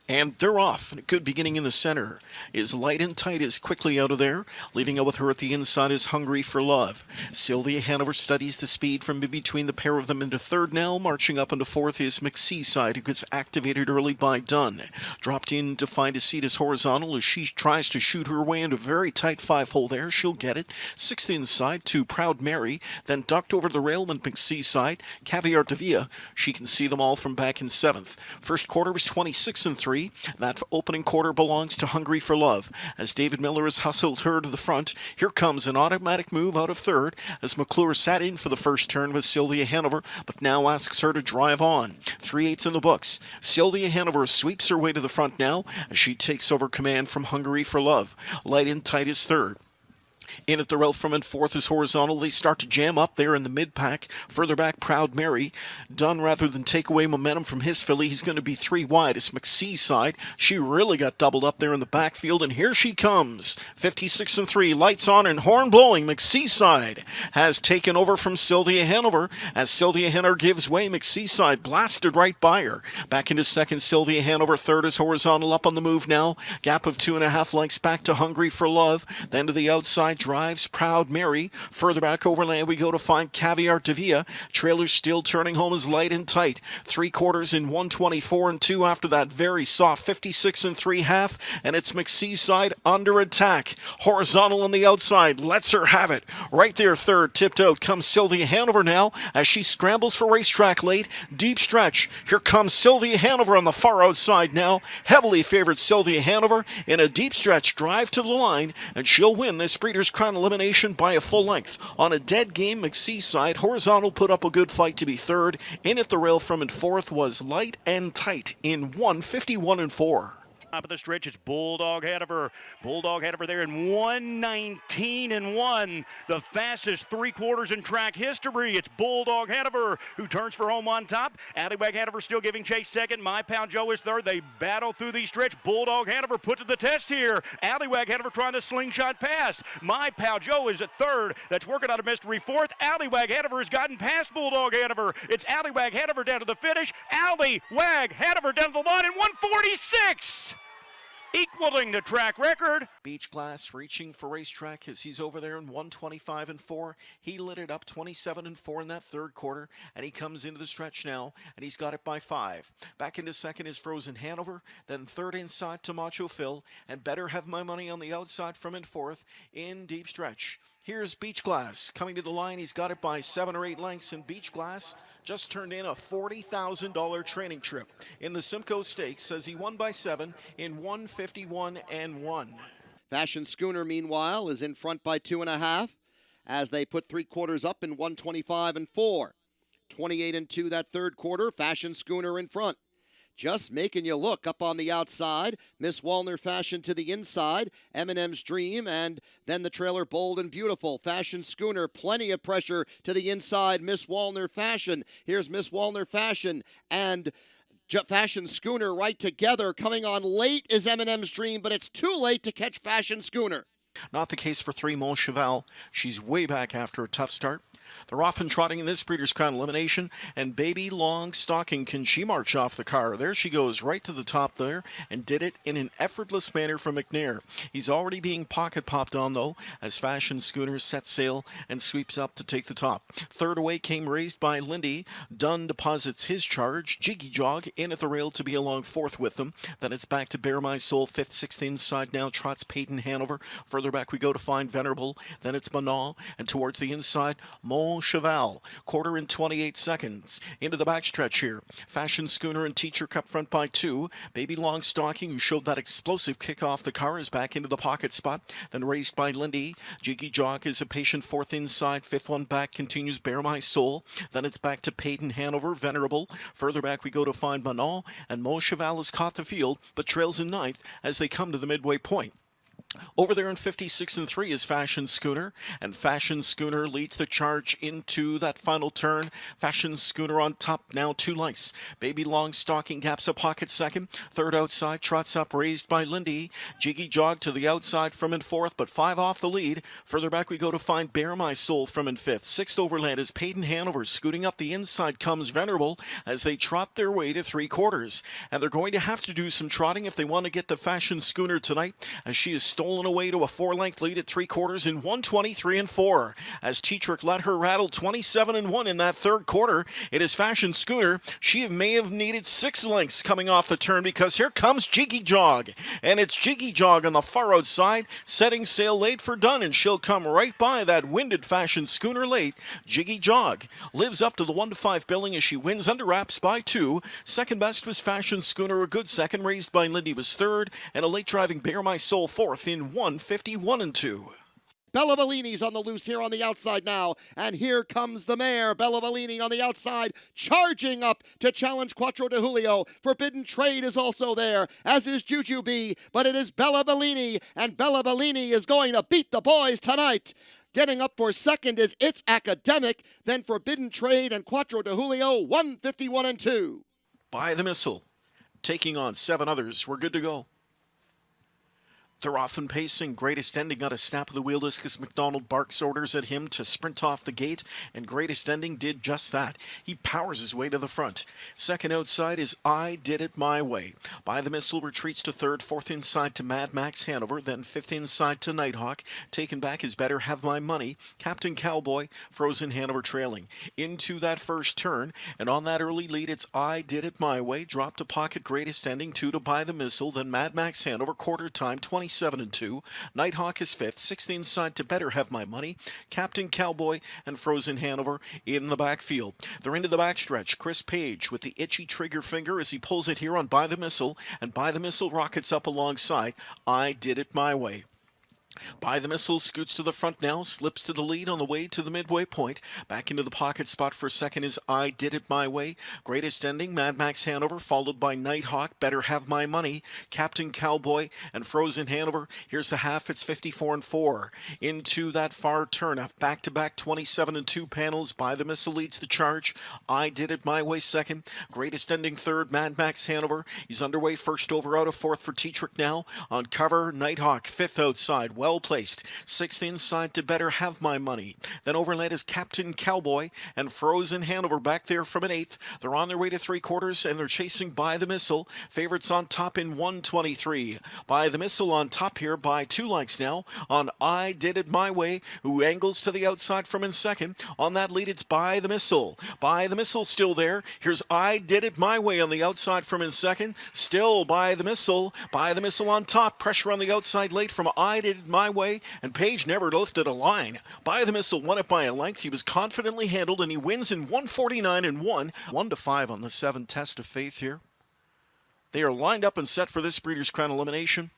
And they're off. And a good beginning in the center. Is Light and Tight is quickly out of there. Leaving out with her at the inside is Hungry for Love. Sylvia Hanover studies the speed from between the pair of them into third now. Marching up into fourth is McSeaside, who gets activated early by Dunn. Dropped in to find a seat is Horizontal as she tries to shoot her way into a very tight five-hole there. She'll get it. Sixth inside to Proud Mary. Then ducked over the rail when McSeaside. Caviar de Villa. She can see them all from back in seventh. First quarter was 26-3. That opening quarter belongs to Hungry for Love. As David Miller has hustled her to the front, here comes an automatic move out of third as McClure sat in for the first turn with Sylvia Hanover, but now asks her to drive on. 3/8 in the books. Sylvia Hanover sweeps her way to the front now as she takes over command from Hungry for Love. Light and Tight is third. In at the rail from and fourth is Horizontal. They start to jam up there in the mid-pack. Further back, Proud Mary. Dunn, rather than take away momentum from his filly, he's going to be three wide. It's McSeaside. She really got doubled up there in the backfield, and here she comes. 56-3, lights on and horn blowing. McSeaside has taken over from Sylvia Hanover. As Sylvia Hanover gives way, McSeaside blasted right by her. Back into second, Sylvia Hanover. Third is Horizontal, up on the move now. Gap of 2.5 lengths back to Hungry for Love. Then to the outside drives Proud Mary. Further back overland we go to find Caviar de Villa. Trailer still turning home as Light and Tight. 3/4 in 124-2 after that very soft 56-3.5, and it's McSeaside under attack. Horizontal on the outside lets her have it. Right there third, tipped out comes Sylvia Hanover now as she scrambles for racetrack late. Deep stretch. Here comes Sylvia Hanover on the far outside now. Heavily favored Sylvia Hanover in a deep stretch drive to the line, and she'll win this Breeders' Crown elimination by a full length. On a dead game, McSeaside. Horizontal put up a good fight to be third. In at the rail from in fourth was Light and Tight in 151-4. Top of the stretch, it's Bulldog Hanover. Bulldog Hanover there in 119-1. The fastest 3/4 in track history. It's Bulldog Hanover who turns for home on top. Allywag Hanover still giving chase second. My Pal Joe is third. They battle through the stretch. Bulldog Hanover put to the test here. Allywag Hanover trying to slingshot past. My Pal Joe is at third. That's working out a mystery fourth. Allywag Hanover has gotten past Bulldog Hanover. It's Allywag Hanover down to the finish. Allywag Hanover down to the line in 146. Equaling the track record. Beach Glass reaching for racetrack as he's over there in 125-4. He lit it up 27-4 in that third quarter, and he comes into the stretch now, and he's got it by 5. Back into second is Frozen Hanover, then third inside to Macho Phil, and Better Have My Money on the outside from in fourth in deep stretch. Here's Beach Glass coming to the line. He's got it by 7 or 8 lengths, and Beach Glass just turned in a $40,000 training trip in the Simcoe Stakes, says he won by 7 in 151-1. Fashion Schooner, meanwhile, is in front by 2.5 as they put 3/4 up in 125-4. 28-2 that third quarter. Fashion Schooner in front. Just making you look up on the outside. Miss Wallner Fashion to the inside. Eminem's Dream, and then the trailer Bold and Beautiful. Fashion Schooner, plenty of pressure to the inside. Miss Wallner Fashion. Here's Miss Wallner Fashion and Fashion Schooner right together. Coming on late is Eminem's Dream, but it's too late to catch Fashion Schooner. Not the case for 3 Mon Cheval. She's way back after a tough start. They're often trotting in this Breeders' Crown elimination, and Baby Long Stocking, can she march off the car? There she goes, right to the top there, and did it in an effortless manner from McNair. He's already being pocket popped on, though, as Fashion Schooner sets sail and sweeps up to take the top. Third away came Raised by Lindy. Dunn deposits his charge. Jiggy Jog in at the rail to be along fourth with them. Then it's back to Bear My Soul. Fifth, sixth inside now trots Peyton Hanover. Further back we go to find Venerable. Then it's Manal, and towards the inside, Mon Cheval. Quarter in 28 seconds. Into the backstretch here. Fashion Schooner and Teacher Cup front by 2. Baby Long Stocking, who showed that explosive kick off the car, is back into the pocket spot. Then Raised by Lindy. Jiggy Jog is a patient fourth inside. Fifth one back continues Bear My Soul. Then it's back to Peyton Hanover, Venerable. Further back we go to find Manal, and Mon Cheval has caught the field, but trails in ninth as they come to the midway point. Over there in 56 and 3 is Fashion Schooner, and Fashion Schooner leads the charge into that final turn. Fashion Schooner on top now, 2 lengths. Baby Long Stocking gaps a pocket second. Third outside, trots up, raised by Lindy. Jiggy Jog to the outside from in fourth, but 5 off the lead. Further back we go to find Bear My Soul from in fifth. Sixth overland is Peyton Hanover. Scooting up the inside comes Venerable as they trot their way to 3/4. And they're going to have to do some trotting if they want to get to Fashion Schooner tonight, as she is stolen away to a 4-length lead at 3/4 in 1:23 and 4. As Tetrick let her rattle 27 and 1 in that third quarter, it is Fashion Schooner. She may have needed 6 lengths coming off the turn, because here comes Jiggy Jog. And it's Jiggy Jog on the far outside, setting sail late for Dunn, and she'll come right by that winded Fashion Schooner late. Jiggy Jog lives up to the 1-5 billing as she wins under wraps by 2. Second best was Fashion Schooner, a good second. Raised by Lindy was third, and a late driving Bear My Soul fourth in 1:51 and 2. Bella Bellini's on the loose here on the outside now, and here comes the mare. Bella Bellini on the outside, charging up to challenge Quattro de Julio. Forbidden Trade is also there, as is Juju B, but it is Bella Bellini, and Bella Bellini is going to beat the boys tonight. Getting up for second is It's Academic, then Forbidden Trade and Quattro de Julio, 1:51 and 2. Bythemissal taking on 7 others. We're good to go. They're off and pacing. Greatest Ending got a snap of the wheel disc as McDonald barks orders at him to sprint off the gate, and Greatest Ending did just that. He powers his way to the front. Second outside is I Did It My Way. Bythemissal retreats to third, fourth inside to Mad Max Hanover, then fifth inside to Nighthawk. Taken back is Better Have My Money. Captain Cowboy, Frozen Hanover trailing. Into that first turn, and on that early lead, it's I Did It My Way. Drop to pocket Greatest Ending, 2 to Bythemissal, then Mad Max Hanover, quarter time, 27 and 2. Nighthawk is fifth, sixth inside to Better Have My Money. Captain Cowboy and Frozen Hanover in the backfield. They're into the backstretch. Chris Page with the itchy trigger finger as he pulls it here on Bythemissal, and Bythemissal rockets up alongside I Did It My Way. Bythemissal scoots to the front now, slips to the lead on the way to the midway point. Back into the pocket spot for second is I Did It My Way. Greatest Ending, Mad Max Hanover, followed by Nighthawk, Better Have My Money, Captain Cowboy, and Frozen Hanover. Here's the half, it's 54 and 4. Into that far turn, a back-to-back 27 and 2 panels. Bythemissal leads the charge. I Did It My Way second. Greatest Ending third, Mad Max Hanover. He's underway, first over out of fourth for Tetrick now. On cover, Nighthawk, fifth outside. Well placed. Sixth inside to Better Have My Money. Then overland is Captain Cowboy and Frozen Hanover back there from an eighth. They're on their way to 3/4 and they're chasing Bythemissal. Favorites on top in 1:23. Bythemissal on top here by 2 lengths now on I Did It My Way, who angles to the outside from in second. On that lead, it's Bythemissal. Bythemissal still there. Here's I Did It My Way on the outside from in second. Still Bythemissal. Bythemissal on top. Pressure on the outside late from I Did It My Way, and Page never lifted a line. Bythemissal won it by a length. He was confidently handled, and he wins in 1:49 and 1. 1-5 on the 7 Test of Faith here. They are lined up and set for this Breeders' Crown elimination,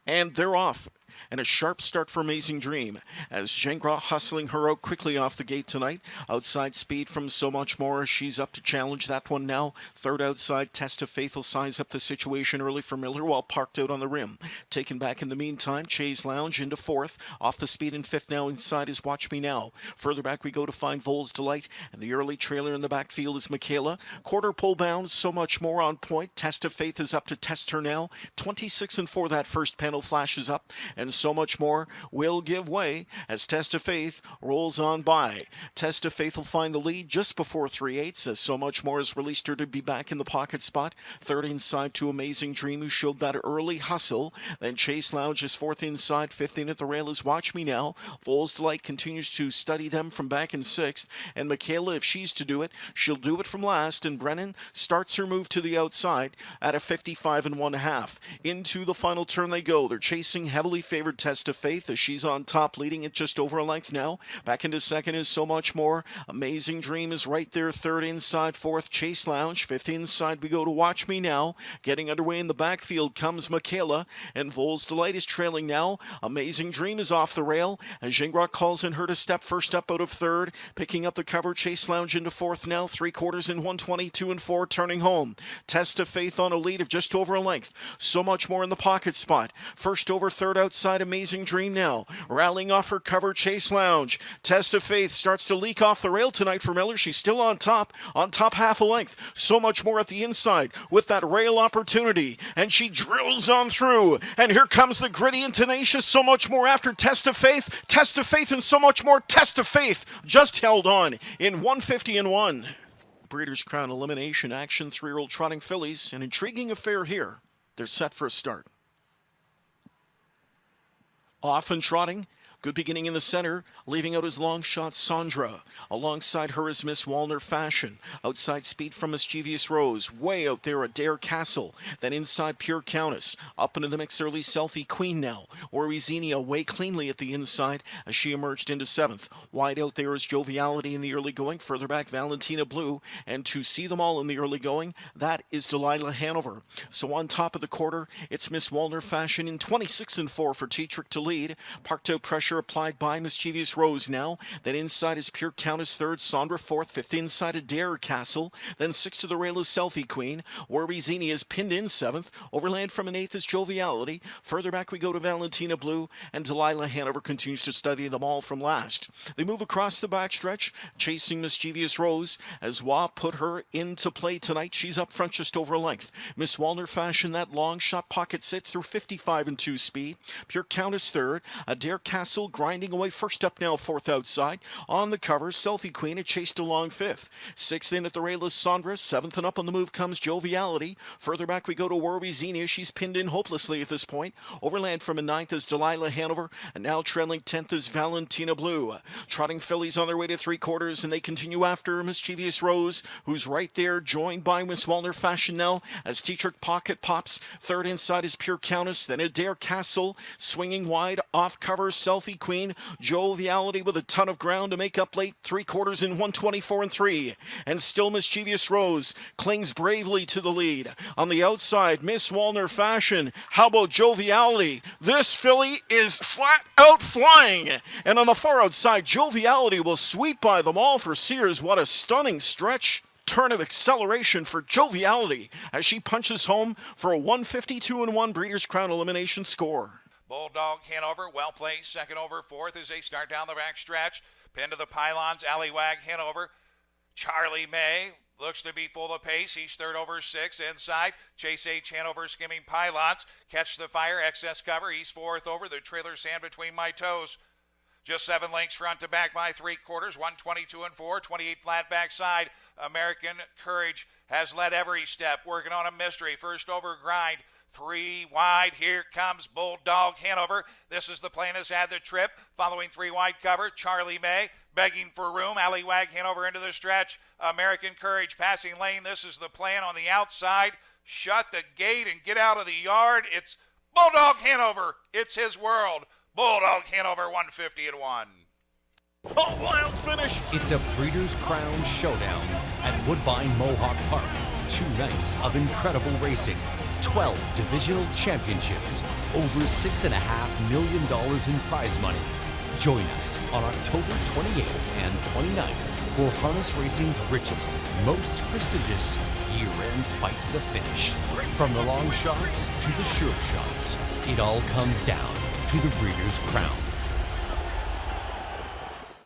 and they're off. And a sharp start for Amazing Dream as Gingras hustling her out quickly off the gate tonight. Outside speed from So Much More. She's up to challenge that one now. Third outside, Test of Faith will size up the situation early for Miller while parked out on the rim. Taken back in the meantime, Chase Lounge into fourth. Off the speed in fifth now inside is Watch Me Now. Further back we go to find Vols Delight, and the early trailer in the backfield is Michaela. Quarter pull bound, So Much More on point. Test of Faith is up to test her now. 26 and 4 that first panel flashes up, and So Much More will give way as Test of Faith rolls on by. Test of Faith will find the lead just before 3/8 as So Much More has released her to be back in the pocket spot. Third inside to Amazing Dream, who showed that early hustle. Then Chase Lounge is fourth inside. Fifth in at the rail is Watch Me Now. Vols Delight continues to study them from back in sixth. And Michaela, if she's to do it, she'll do it from last. And Brennan starts her move to the outside at a 55 and 1/2. Into the final turn they go. They're chasing heavily favored Test of Faith as she's on top, leading it just over a length now. Back into second is So Much More. Amazing Dream is right there. Third inside, fourth Chase Lounge. Fifth inside we go to Watch Me Now. Getting underway in the backfield comes Michaela, and Vols Delight is trailing now. Amazing Dream is off the rail as Gingras calls in her to step first up out of third. Picking up the cover, Chase Lounge into fourth now. 3/4 in 1:22 and 4, turning home. Test of Faith on a lead of just over a length. So Much More in the pocket spot. First over, third outside, Amazing Dream now. Rallying off her cover, Chase Lounge. Test of Faith starts to leak off the rail tonight for Miller. She's still on top half a length. So much more at the inside with that rail opportunity. And she drills on through. And here comes the gritty and tenacious. So much more after Test of Faith, and so much more. Test of Faith just held on in 150-1. Breeders' Crown elimination action, 3-year-old trotting fillies. An intriguing affair here. They're set for a start. Off and trotting. Good beginning in the center, leaving out his long shot Sandra. Alongside her is Miss Walner Fashion. Outside speed from Mischievous Rose. Way out there Adair Castle. Then inside Pure Countess. Up into the mix early Selfie Queen now. Orizini away cleanly at the inside as she emerged into 7th. Wide out there is Joviality in the early going. Further back Valentina Blue. And to see them all in the early going, that is Delilah Hanover. So on top of the quarter, it's Miss Walner Fashion in 26-4 for Tetrick to lead. Parked out pressure applied by Mischievous Rose now. Then inside is Pure Countess 3rd, Sandra 4th, 5th inside Adair Castle. Then 6th to the rail is Selfie Queen. Orizini is pinned in 7th. Overland from an 8th is Joviality. Further back we go to Valentina Blue, and Delilah Hanover continues to study them all from last. They move across the backstretch, chasing Mischievous Rose as Wah put her into play tonight. She's up front just over a length. Miss Walner Fashion, that long shot pocket sits through 55-2 speed. Pure Countess 3rd. Adair Castle grinding away first up now, 4th outside. On the cover, Selfie Queen had chased along 5th. 6th in at the rail is Sandra. 7th and up on the move comes Joviality. Further back we go to Warby. She's pinned in hopelessly at this point. Overland from a 9th is Delilah Hanover. And now trailing 10th is Valentina Blue. Trotting fillies on their way to 3/4, and they continue after Mischievous Rose, who's right there, joined by Miss Walner Fashion now as Tetrick pocket pops. 3rd inside is Pure Countess. Then Adair Castle swinging wide off cover. Selfie Queen. Joviality with a ton of ground to make up late 3/4 in 124-3. And still Mischievous Rose clings bravely to the lead. On the outside, Miss Walner Fashion. How about Joviality? This filly is flat out flying. And on the far outside, Joviality will sweep by them all for Sears. What a stunning stretch. Turn of acceleration for Joviality as she punches home for a 152-1 Breeders' Crown elimination score. Bulldog Hanover, well placed, second over, 4th as they start down the back stretch. Pin to the pylons, Allywag Hanover. Charlie May looks to be full of pace. He's 3rd over, 6th inside. Chase H. Hanover skimming pylons. Catch the fire, excess cover. He's 4th over. The trailer sand between my toes. Just 7 lengths front to back by 3/4, 122-4, 28 flat backside. American Courage has led every step, working on a mystery. First over grind. 3 wide, here comes Bulldog Hanover. This is the plan has had the trip. Following 3 wide cover, Charlie May begging for room. Allywag Hanover into the stretch. American Courage passing lane. This is the plan on the outside. Shut the gate and get out of the yard. It's Bulldog Hanover. It's his world. Bulldog Hanover 150-1. Oh, wild finish. It's a Breeders' Crown showdown at Woodbine Mohawk Park. 2 nights of incredible racing. 12 divisional championships, over $6.5 million in prize money. Join us on October 28th and 29th for harness racing's richest, most prestigious year-end fight to the finish. From the long shots to the sure shots, it all comes down to the Breeders' Crown.